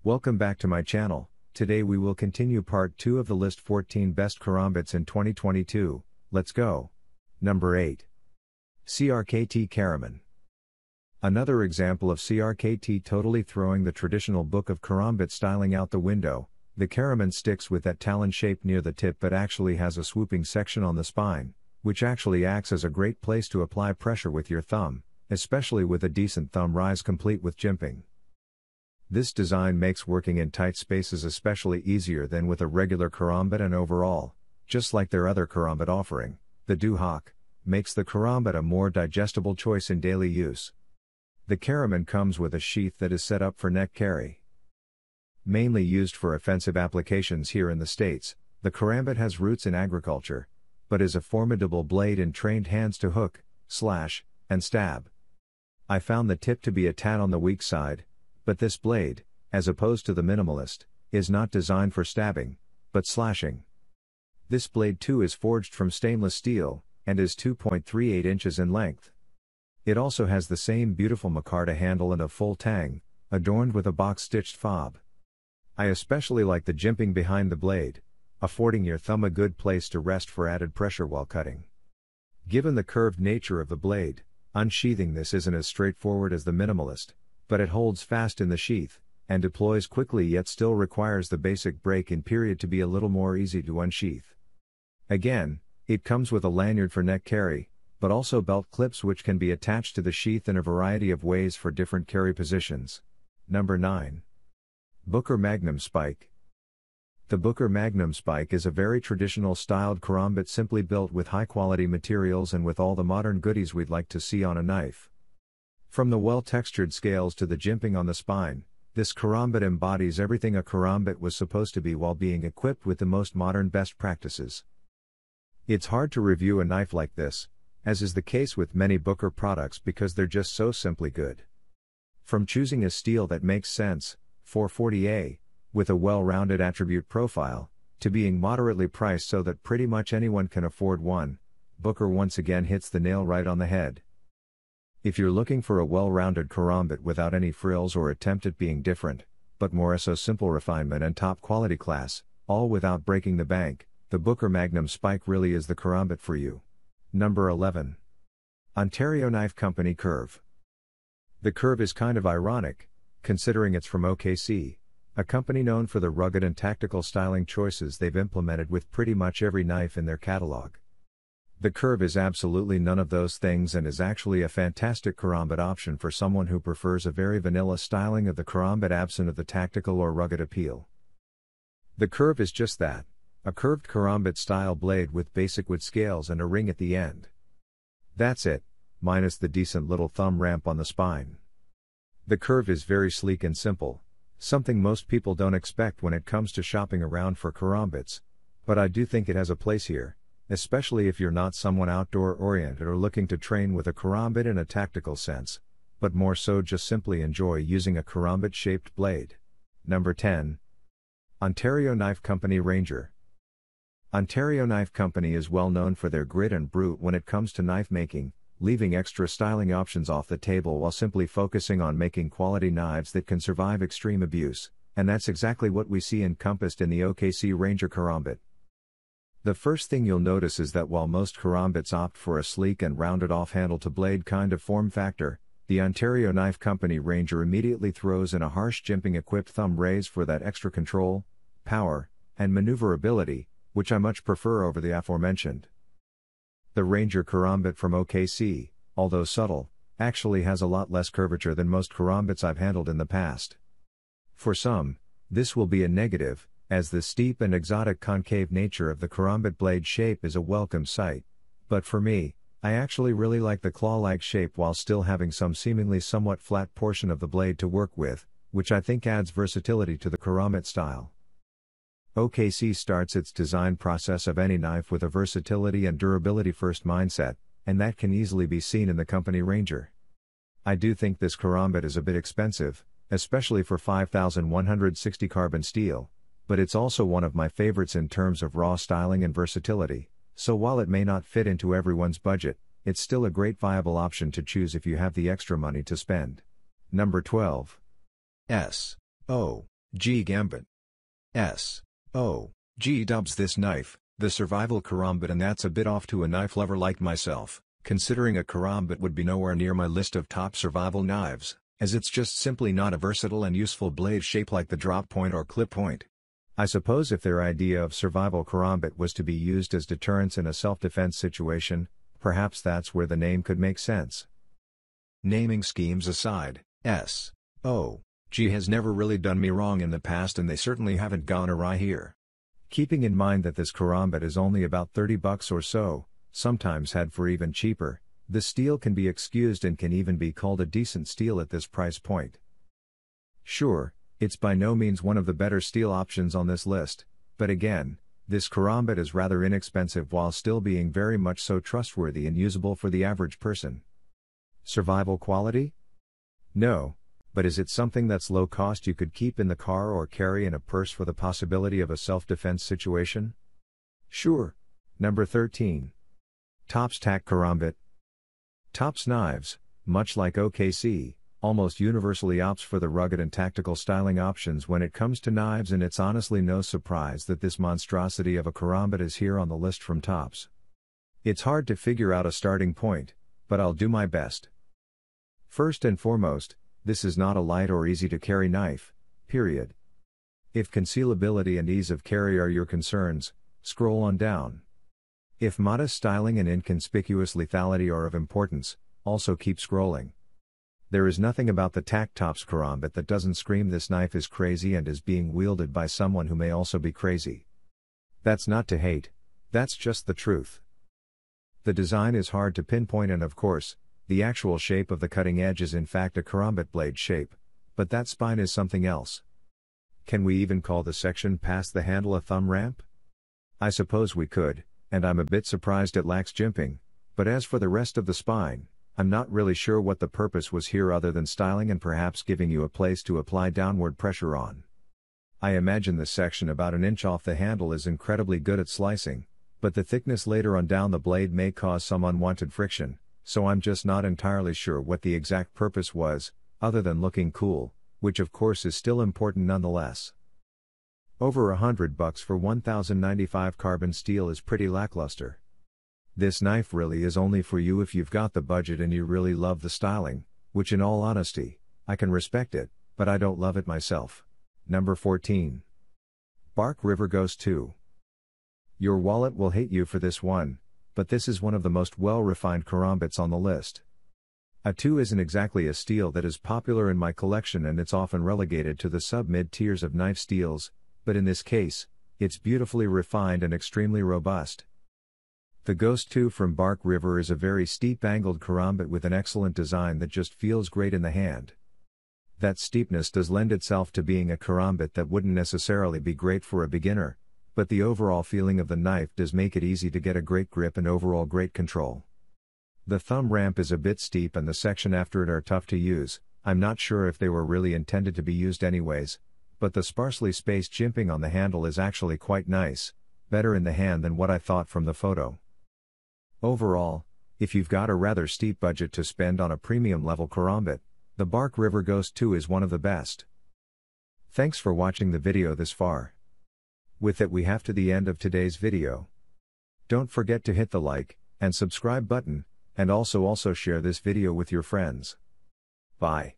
Welcome back to my channel. Today we will continue part 2 of the list 14 best Karambits in 2022. Let's go. Number 8. CRKT Keramin. Another example of CRKT totally throwing the traditional Book of Karambit styling out the window. The Keramin sticks with that talon shape near the tip but actually has a swooping section on the spine, which actually acts as a great place to apply pressure with your thumb, especially with a decent thumb rise complete with jimping. This design makes working in tight spaces especially easier than with a regular Karambit, and overall, just like their other Karambit offering, the Duhawk, makes the Karambit a more digestible choice in daily use. The Keramin comes with a sheath that is set up for neck carry. Mainly used for offensive applications here in the States, the Karambit has roots in agriculture, but is a formidable blade in trained hands to hook, slash, and stab. I found the tip to be a tad on the weak side, but this blade, as opposed to the minimalist, is not designed for stabbing, but slashing. This blade too is forged from stainless steel, and is 2.38 inches in length. It also has the same beautiful micarta handle and a full tang, adorned with a box-stitched fob. I especially like the jimping behind the blade, affording your thumb a good place to rest for added pressure while cutting. Given the curved nature of the blade, unsheathing this isn't as straightforward as the minimalist, but it holds fast in the sheath, and deploys quickly yet still requires the basic break-in period to be a little more easy to unsheath. Again, it comes with a lanyard for neck carry, but also belt clips which can be attached to the sheath in a variety of ways for different carry positions. Number 9. Boker Magnum Spike. The Boker Magnum Spike is a very traditional styled Karambit simply built with high-quality materials and with all the modern goodies we'd like to see on a knife. From the well-textured scales to the jimping on the spine, this Karambit embodies everything a Karambit was supposed to be while being equipped with the most modern best practices. It's hard to review a knife like this, as is the case with many Boker products because they're just so simply good. From choosing a steel that makes sense, 440A, with a well-rounded attribute profile, to being moderately priced so that pretty much anyone can afford one, Boker once again hits the nail right on the head. If you're looking for a well-rounded Karambit without any frills or attempt at being different, but more so simple refinement and top quality class, all without breaking the bank, the Boker Magnum Spike really is the Karambit for you. Number 11. Ontario Knife Company Curve. The Curve is kind of ironic, considering it's from OKC, a company known for the rugged and tactical styling choices they've implemented with pretty much every knife in their catalog. The Curve is absolutely none of those things and is actually a fantastic Karambit option for someone who prefers a very vanilla styling of the Karambit absent of the tactical or rugged appeal. The Curve is just that, a curved Karambit style blade with basic wood scales and a ring at the end. That's it, minus the decent little thumb ramp on the spine. The Curve is very sleek and simple, something most people don't expect when it comes to shopping around for Karambits, but I do think it has a place here, especially if you're not someone outdoor-oriented or looking to train with a Karambit in a tactical sense, but more so just simply enjoy using a Karambit-shaped blade. Number 10. Ontario Knife Company Ranger. Ontario Knife Company is well known for their grit and brute when it comes to knife making, leaving extra styling options off the table while simply focusing on making quality knives that can survive extreme abuse, and that's exactly what we see encompassed in the OKC Ranger Karambit. The first thing you'll notice is that while most Karambits opt for a sleek and rounded off handle-to-blade kind of form factor, the Ontario Knife Company Ranger immediately throws in a harsh jimping-equipped thumb raise for that extra control, power, and maneuverability, which I much prefer over the aforementioned. The Ranger Karambit from OKC, although subtle, actually has a lot less curvature than most Karambits I've handled in the past. For some, this will be a negative, as the steep and exotic concave nature of the Karambit blade shape is a welcome sight, but for me, I actually really like the claw-like shape while still having some seemingly somewhat flat portion of the blade to work with, which I think adds versatility to the Karambit style. OKC starts its design process of any knife with a versatility and durability first mindset, and that can easily be seen in the company Ranger. I do think this Karambit is a bit expensive, especially for 5160 carbon steel, but it's also one of my favorites in terms of raw styling and versatility, so while it may not fit into everyone's budget, it's still a great viable option to choose if you have the extra money to spend. Number 12. S.O.G S.O.G Gambit. S.O.G dubs this knife the survival karambit, and that's a bit off to a knife lover like myself, considering a karambit would be nowhere near my list of top survival knives, as it's just simply not a versatile and useful blade shape like the drop point or clip point. I suppose if their idea of survival karambit was to be used as deterrence in a self-defense situation, perhaps that's where the name could make sense. Naming schemes aside, S.O.G has never really done me wrong in the past, and they certainly haven't gone awry here. Keeping in mind that this karambit is only about $30 or so, sometimes had for even cheaper, the steel can be excused and can even be called a decent steel at this price point. Sure, it's by no means one of the better steel options on this list, but again, this karambit is rather inexpensive while still being very much so trustworthy and usable for the average person. Survival quality? No. But is it something that's low cost you could keep in the car or carry in a purse for the possibility of a self-defense situation? Sure. Number 13. Topps Tac Karambit. Topps knives, much like OKC, almost universally opts for the rugged and tactical styling options when it comes to knives, and it's honestly no surprise that this monstrosity of a karambit is here on the list from Topps. It's hard to figure out a starting point, but I'll do my best. First and foremost, this is not a light or easy to carry knife, period. If concealability and ease of carry are your concerns, scroll on down. If modest styling and inconspicuous lethality are of importance, also keep scrolling. There is nothing about the Topps Karambit that doesn't scream this knife is crazy and is being wielded by someone who may also be crazy. That's not to hate, that's just the truth. The design is hard to pinpoint, and of course, the actual shape of the cutting edge is in fact a karambit blade shape, but that spine is something else. Can we even call the section past the handle a thumb ramp? I suppose we could, and I'm a bit surprised it lacks jimping, but as for the rest of the spine, I'm not really sure what the purpose was here other than styling and perhaps giving you a place to apply downward pressure on. I imagine the section about an inch off the handle is incredibly good at slicing, but the thickness later on down the blade may cause some unwanted friction, so I'm just not entirely sure what the exact purpose was, other than looking cool, which of course is still important nonetheless. Over $100 for 1095 carbon steel is pretty lackluster. This knife really is only for you if you've got the budget and you really love the styling, which in all honesty, I can respect it, but I don't love it myself. Number 14. Bark River Ghost 2. Your wallet will hate you for this one, but this is one of the most well-refined karambits on the list. A 2 isn't exactly a steel that is popular in my collection, and it's often relegated to the sub-mid tiers of knife steels, but in this case, it's beautifully refined and extremely robust. The Ghost 2 from Bark River is a very steep angled karambit with an excellent design that just feels great in the hand. That steepness does lend itself to being a karambit that wouldn't necessarily be great for a beginner, but the overall feeling of the knife does make it easy to get a great grip and overall great control. The thumb ramp is a bit steep and the section after it are tough to use. I'm not sure if they were really intended to be used anyways, but the sparsely spaced jimping on the handle is actually quite nice, better in the hand than what I thought from the photo. Overall, if you've got a rather steep budget to spend on a premium level karambit, the Bark River Ghost 2 is one of the best. Thanks for watching the video this far. With that, we have to the end of today's video. Don't forget to hit the like and subscribe button, and also share this video with your friends. Bye.